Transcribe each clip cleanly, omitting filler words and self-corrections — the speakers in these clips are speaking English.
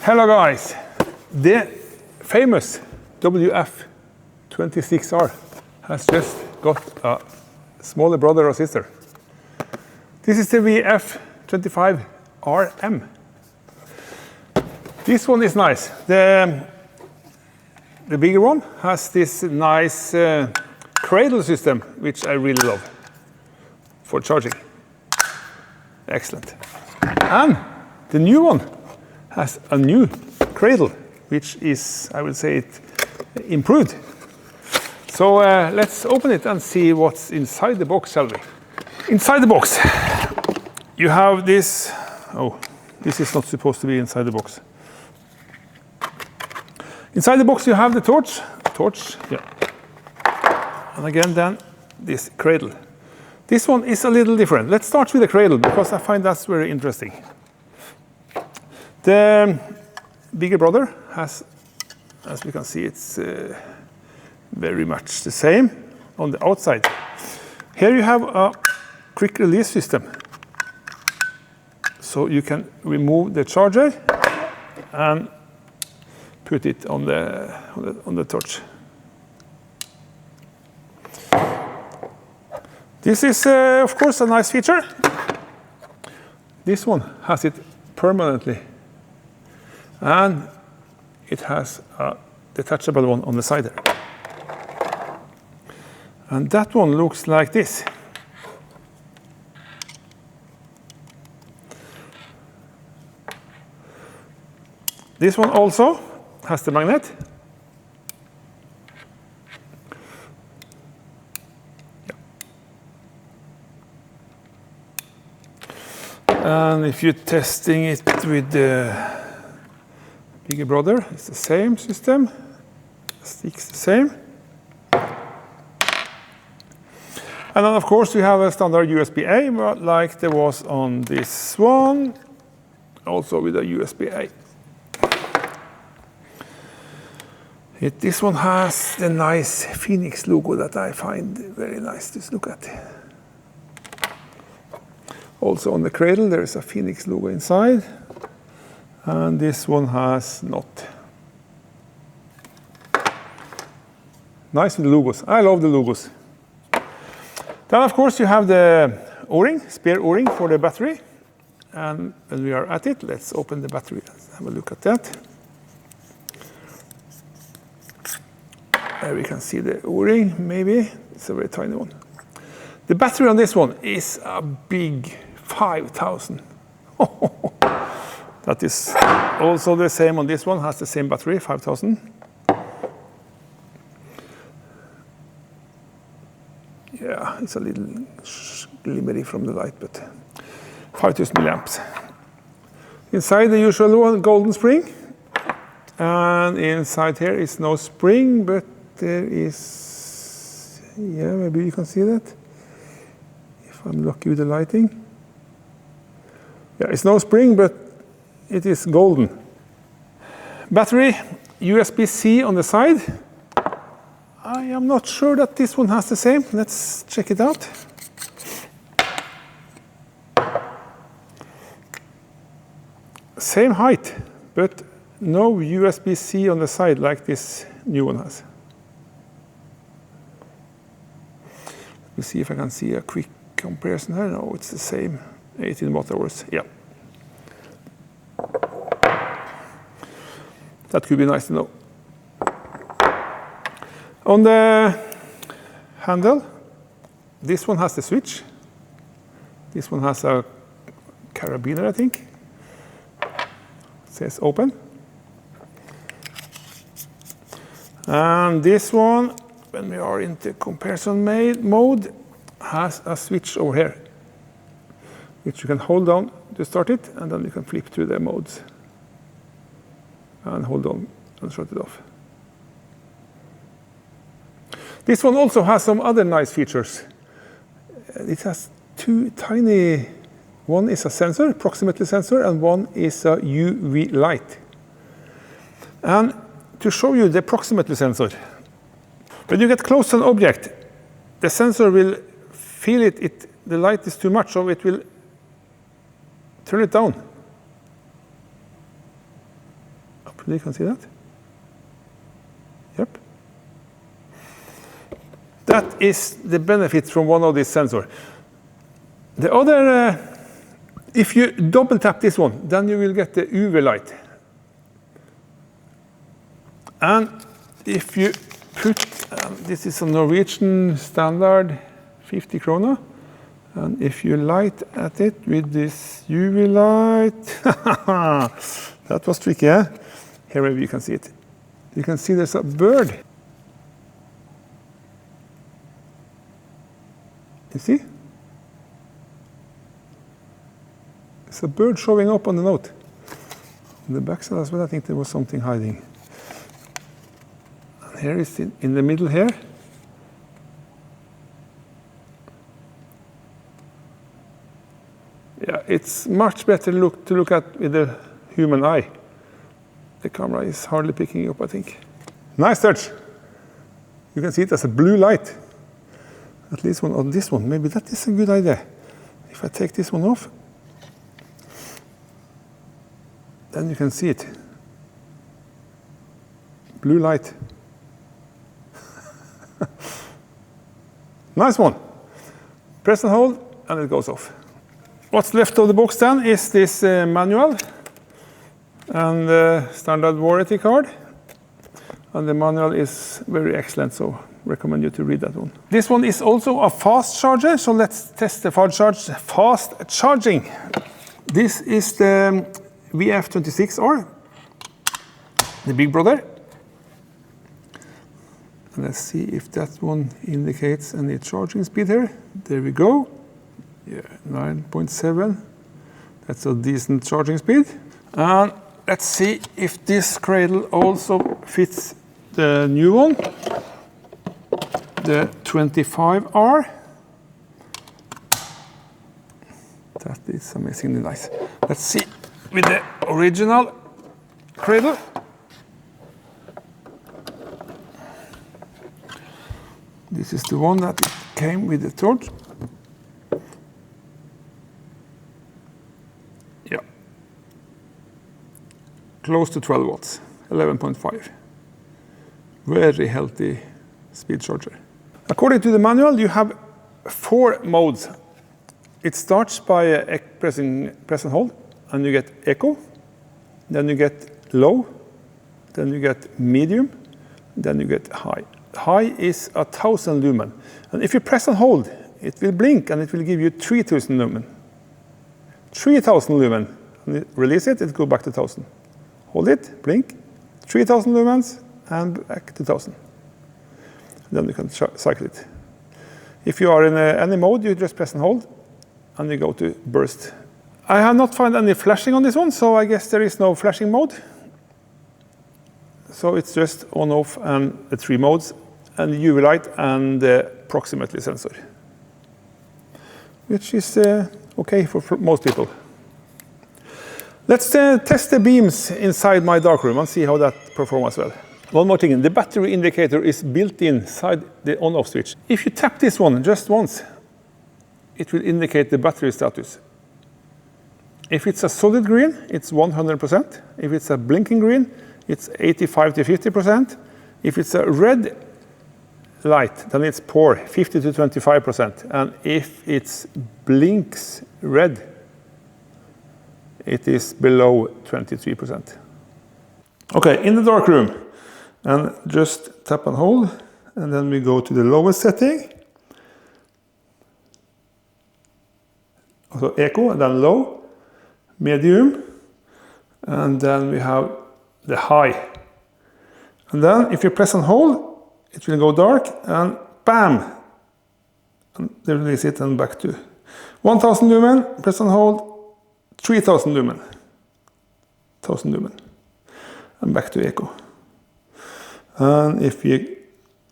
Hello guys, the famous WF26R has just got a smaller brother or sister. This is the WF25RM. This one is nice. The bigger one has this nice cradle system, which I really love for charging. Excellent. And the new one has a new cradle, which is, I would say, improved. So let's open it and see what's inside the box, shall we? Inside the box, you have this. Oh, this is not supposed to be inside the box. Inside the box, you have the torch. Yeah. And again, then this cradle. This one is a little different. Let's start with the cradle, because I find that's very interesting. The bigger brother has, as we can see, it's very much the same on the outside. Here you have a quick release system. So you can remove the charger and put it on the torch. This is, of course, a nice feature. This one has it permanently. And it has a detachable one on the side there. And that one looks like this. This one also has the magnet. Yeah. And if you're testing it with the bigger brother, it's the same system, sticks the same. And then of course we have a standard USB-A, like there was on this one, also with a USB-A. This one has the nice Fenix logo that I find very nice to look at. Also on the cradle there is a Fenix logo inside. And this one has not. Nice with the logos. I love the logos. Then, of course, you have the O-ring, spare O-ring for the battery. And when we are at it, let's open the battery and have a look at that. There we can see the O-ring, maybe. It's a very tiny one. The battery on this one is a big 5,000. That is also the same on this one, has the same battery, 5,000. Yeah, it's a little glimmery from the light, but 5,000 milliamps. Inside the usual one, golden spring. And inside here is no spring, but there is, yeah, maybe you can see that. If I'm lucky with the lighting. Yeah, it's no spring, but it is golden. Battery, USB-C on the side. I am not sure that this one has the same. Let's check it out. Same height, but no USB-C on the side like this new one has. Let me see if I can see a quick comparison here. No, it's the same. 18 watt-hours, yeah. That could be nice to know. On the handle, this one has the switch. This one has a carabiner, I think. It says open. And this one, when we are in the comparison mode, has a switch over here, which you can hold down to start it, and then you can flip through the modes. And hold on and shut it off. This one also has some other nice features. It has two tiny, one is a sensor, proximity sensor, and one is a UV light. And to show you the proximity sensor, when you get close to an object, the sensor will feel the light is too much, so it will turn it down. Hopefully you can see that. Yep. That is the benefit from one of these sensors. The other, if you double tap this one, then you will get the UV light. And if you put, this is a Norwegian standard 50 krona, and if you light at it with this UV light, that was tricky, eh? Here maybe you can see it. You can see there's a bird. You see? It's a bird showing up on the note. On the backside as well, I think there was something hiding. And here is it in the middle here. Yeah, it's much better to look at with the human eye. The camera is hardly picking up, I think. Nice touch. You can see it as a blue light. At least one on this one. Maybe that is a good idea. If I take this one off, then you can see it. Blue light. Nice one. Press and hold, and it goes off. What's left of the box then is this manual and the standard warranty card. And the manual is very excellent, so recommend you to read that one. This one is also a fast charger, so let's test the fast charging. This is the WF26R, the big brother. And let's see if that one indicates any charging speed here. There we go. Yeah, 9.7. That's a decent charging speed. And let's see if this cradle also fits the new one, the 25R. That is amazingly nice. Let's see with the original cradle. This is the one that came with the torch. Yeah. Close to 12 watts, 11.5. Very healthy speed charger. According to the manual, you have 4 modes. It starts by press and hold, and you get echo, then you get low, then you get medium, then you get high. High is 1000 lumen, and if you press and hold, it will blink and it will give you 3000 lumen. 3000 lumen, and you release it, it goes back to 1000. Hold it, blink, 3000 lumens, and back to 1000. Then you can cycle it. If you are in any mode, you just press and hold, and you go to burst. I have not found any flashing on this one, so I guess there is no flashing mode. So it's just on, off, and the 3 modes, and the UV light and the proximity sensor, which is okay for most people. Let's test the beams inside my darkroom and see how that performs as well. One more thing, the battery indicator is built inside the on-off switch. If you tap this one just once, it will indicate the battery status. If it's a solid green, it's 100%. If it's a blinking green, it's 85 to 50%. If it's a red light, then it's poor, 50 to 25%. And if it blinks red, it is below 23%. Okay, in the dark room, and just tap and hold, and then we go to the lowest setting. So echo, and then low, medium, and then we have the high. And then if you press and hold, it will go dark, and bam! And there release it and back to 1000 lumen, press and hold, 3000 lumen, 1000 lumen, and back to echo. And if you're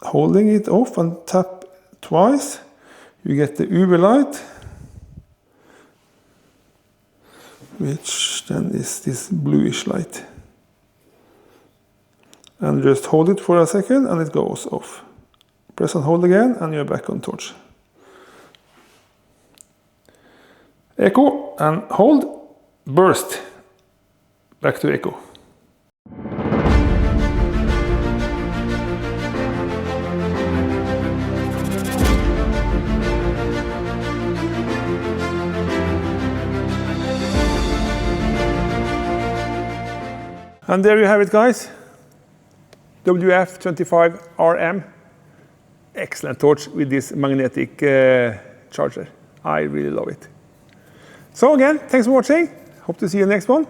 holding it off and tap twice, you get the UV light, which then is this bluish light. And just hold it for a second and it goes off. Press and hold again and you're back on torch. Echo and hold, burst, back to echo. And there you have it, guys. WF25RM. Excellent torch with this magnetic charger. I really love it. So again, thanks for watching. Hope to see you next one.